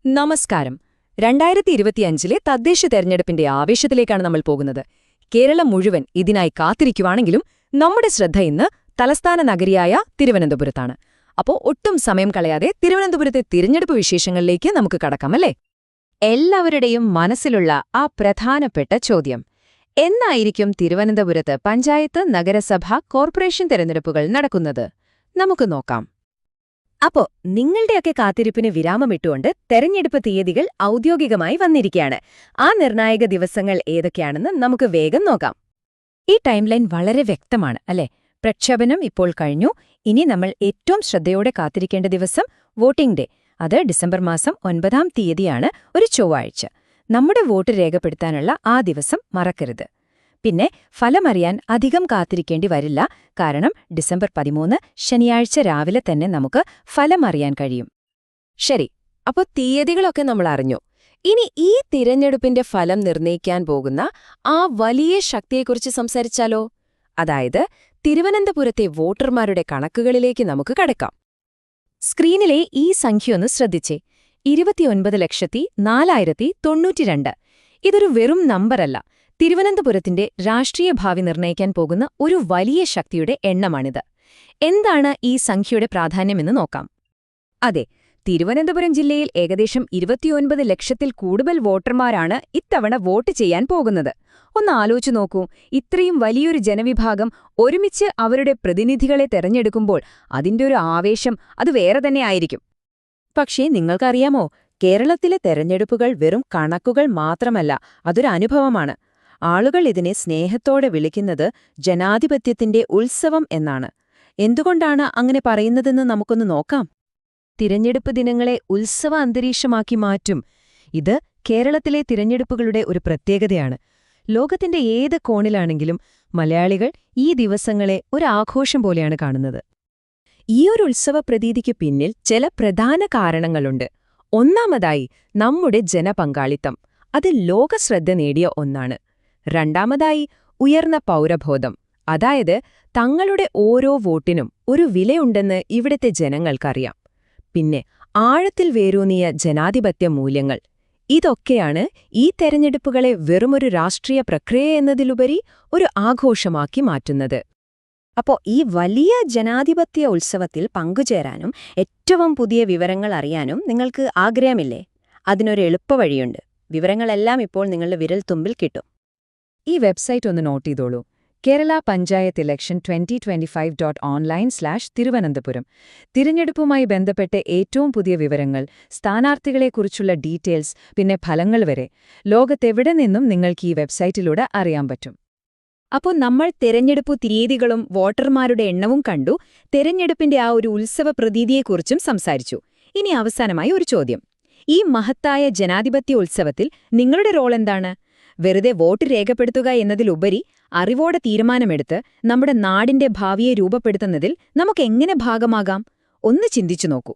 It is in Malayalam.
നമസ്കാരം. 2025-ലെ തദ്ദേശ തെരഞ്ഞെടുപ്പിന്റെ ആവേശത്തിലേക്കാണ് നമ്മൾ പോകുന്നത്. കേരളം മുഴുവൻ ഇതിനായി കാത്തിരിക്കുവാണെങ്കിലും നമ്മുടെ ശ്രദ്ധ ഇന്ന് തലസ്ഥാന നഗരിയായ തിരുവനന്തപുരത്താണ്. ഒട്ടും സമയം കളയാതെ തിരുവനന്തപുരത്തെ തിരഞ്ഞെടുപ്പ് വിശേഷങ്ങളിലേക്ക് നമുക്ക് കടക്കാമല്ലേ? എല്ലാവരുടെയും മനസ്സിലുള്ള ആ പ്രധാനപ്പെട്ട ചോദ്യം: എന്നായിരിക്കും തിരുവനന്തപുരത്ത് പഞ്ചായത്ത്, നഗരസഭ, കോർപ്പറേഷൻ തെരഞ്ഞെടുപ്പുകൾ നടക്കുന്നത്? നമുക്ക് നോക്കാം. നിങ്ങളുടെയൊക്കെ കാത്തിരിപ്പിന് വിരാമമിട്ടുകൊണ്ട് തെരഞ്ഞെടുപ്പ് തീയതികൾ ഔദ്യോഗികമായി വന്നിരിക്കുകയാണ്. ആ നിർണായക ദിവസങ്ങൾ ഏതൊക്കെയാണെന്ന് നമുക്ക് വേഗം നോക്കാം. ഈ ടൈംലൈൻ വളരെ വ്യക്തമാണ്, അല്ലേ? പ്രക്ഷേപണം ഇപ്പോൾ കഴിഞ്ഞു. ഇനി നമ്മൾ ഏറ്റവും ശ്രദ്ധയോടെ കാത്തിരിക്കേണ്ട ദിവസം വോട്ടിംഗ് ഡേ. അത് ഡിസംബർ മാസം 9-ാം തീയതിയാണ്, ഒരു ചൊവ്വാഴ്ച. നമ്മുടെ വോട്ട് രേഖപ്പെടുത്താനുള്ള ആ ദിവസം മറക്കരുത്. പിന്നെ ഫലമറിയാൻ അധികം കാത്തിരിക്കേണ്ടി വരില്ല, കാരണം ഡിസംബർ 13 ശനിയാഴ്ച രാവിലെ തന്നെ നമുക്ക് ഫലമറിയാൻ കഴിയും. ശരി, തീയതികളൊക്കെ നമ്മൾ അറിഞ്ഞു. ഇനി ഈ തിരഞ്ഞെടുപ്പിന്റെ ഫലം നിർണ്ണയിക്കാൻ പോകുന്ന ആ വലിയ ശക്തിയെക്കുറിച്ച് സംസാരിച്ചാലോ? അതായത് തിരുവനന്തപുരത്തെ വോട്ടർമാരുടെ കണക്കുകളിലേക്ക് നമുക്ക് കടക്കാം. സ്ക്രീനിലെ ഈ സംഖ്യയൊന്ന് ശ്രദ്ധിച്ചേ: 29,04,092. ഇതൊരു വെറും നമ്പറല്ല, തിരുവനന്തപുരത്തിന്റെ രാഷ്ട്രീയ ഭാവി നിർണ്ണയിക്കാൻ പോകുന്ന ഒരു വലിയ ശക്തിയുടെ എണ്ണമാണിത്. എന്താണ് ഈ സംഖ്യയുടെ പ്രാധാന്യമെന്ന് നോക്കാം. അതെ, തിരുവനന്തപുരം ജില്ലയിൽ ഏകദേശം 29 ലക്ഷത്തിൽ കൂടുതൽ വോട്ടർമാരാണ് ഇത്തവണ വോട്ട് ചെയ്യാൻ പോകുന്നത്. ഒന്ന് ആലോചിച്ചു നോക്കൂ, ഇത്രയും വലിയൊരു ജനവിഭാഗം ഒരുമിച്ച് അവരുടെ പ്രതിനിധികളെ തെരഞ്ഞെടുക്കുമ്പോൾ അതിന്റെ ഒരു ആവേശം അത് വേറെ തന്നെ ആയിരിക്കും. പക്ഷേ നിങ്ങൾക്കറിയാമോ, കേരളത്തിലെ തെരഞ്ഞെടുപ്പുകൾ വെറും കണക്കുകൾ മാത്രമല്ല, അതൊരു അനുഭവമാണ്. ആളുകൾ ഇതിനെ സ്നേഹത്തോടെ വിളിക്കുന്നത് ജനാധിപത്യത്തിന്റെ ഉത്സവം എന്നാണ്. എന്തുകൊണ്ടാണ് അങ്ങനെ പറയുന്നതെന്ന് നമുക്കൊന്ന് നോക്കാം. തിരഞ്ഞെടുപ്പ് ദിനങ്ങളെ ഉത്സവ അന്തരീക്ഷമാക്കി മാറ്റും. ഇത് കേരളത്തിലെ തിരഞ്ഞെടുപ്പുകളുടെ ഒരു പ്രത്യേകതയാണ്. ലോകത്തിന്റെ ഏത് കോണിലാണെങ്കിലും മലയാളികൾ ഈ ദിവസങ്ങളെ ഒരു ആഘോഷം പോലെയാണ് കാണുന്നത്. ഈ ഒരു ഉത്സവ പ്രതീതിക്ക് പിന്നിൽ ചില പ്രധാന കാരണങ്ങളുണ്ട്. ഒന്നാമതായി, നമ്മുടെ ജനപങ്കാളിത്തം. അത് ലോകശ്രദ്ധ നേടിയ ഒന്നാണ്. രണ്ടാമതായി, ഉയർന്ന പൗരബോധം. അതായത് തങ്ങളുടെ ഓരോ വോട്ടിനും ഒരു വിലയുണ്ടെന്ന് ഇവിടുത്തെ ജനങ്ങൾക്കറിയാം. പിന്നെ ആഴത്തിൽ വേരൂന്നിയ ജനാധിപത്യ മൂല്യങ്ങൾ. ഇതൊക്കെയാണ് ഈ തെരഞ്ഞെടുപ്പുകളെ വെറുമൊരു രാഷ്ട്രീയ പ്രക്രിയ എന്നതിലുപരി ഒരു ആഘോഷമാക്കി മാറ്റുന്നത്. ഈ വലിയ ജനാധിപത്യ ഉത്സവത്തിൽ പങ്കുചേരാനും ഏറ്റവും പുതിയ വിവരങ്ങൾ അറിയാനും നിങ്ങൾക്ക് ആഗ്രഹമില്ലേ? അതിനൊരു എളുപ്പവഴിയുണ്ട്. വിവരങ്ങളെല്ലാം ഇപ്പോൾ നിങ്ങളുടെ വിരൽത്തുമ്പിൽ കിട്ടും. ഈ വെബ്സൈറ്റ് ഒന്ന് നോട്ട് ചെയ്തോളൂ: കേരള പഞ്ചായത്ത് ഇലക്ഷൻ 2025.online/തിരുവനന്തപുരം. തിരഞ്ഞെടുപ്പുമായി ബന്ധപ്പെട്ട ഏറ്റവും പുതിയ വിവരങ്ങൾ, സ്ഥാനാർത്ഥികളെക്കുറിച്ചുള്ള ഡീറ്റെയിൽസ്, പിന്നെ ഫലങ്ങൾ വരെ ലോകത്തെവിടെ നിന്നും നിങ്ങൾക്ക് ഈ വെബ്സൈറ്റിലൂടെ അറിയാൻ പറ്റും. നമ്മൾ തെരഞ്ഞെടുപ്പു തീയതികളും വോട്ടർമാരുടെ എണ്ണവും കണ്ടു, തെരഞ്ഞെടുപ്പിന്റെ ആ ഒരു ഉത്സവ പ്രതീതിയെക്കുറിച്ചും സംസാരിച്ചു. ഇനി അവസാനമായി ഒരു ചോദ്യം: ഈ മഹത്തായ ജനാധിപത്യ ഉത്സവത്തിൽ നിങ്ങളുടെ റോൾ എന്താണ്? വെറുതെ വോട്ട് രേഖപ്പെടുത്തുക എന്നതിലുപരി അറിവോടെ തീരുമാനമെടുത്ത് നമ്മുടെ നാടിന്റെ ഭാവിയെ രൂപപ്പെടുത്തുന്നതിൽ നമുക്കെങ്ങനെ ഭാഗമാകാം? ഒന്ന് ചിന്തിച്ചു നോക്കൂ.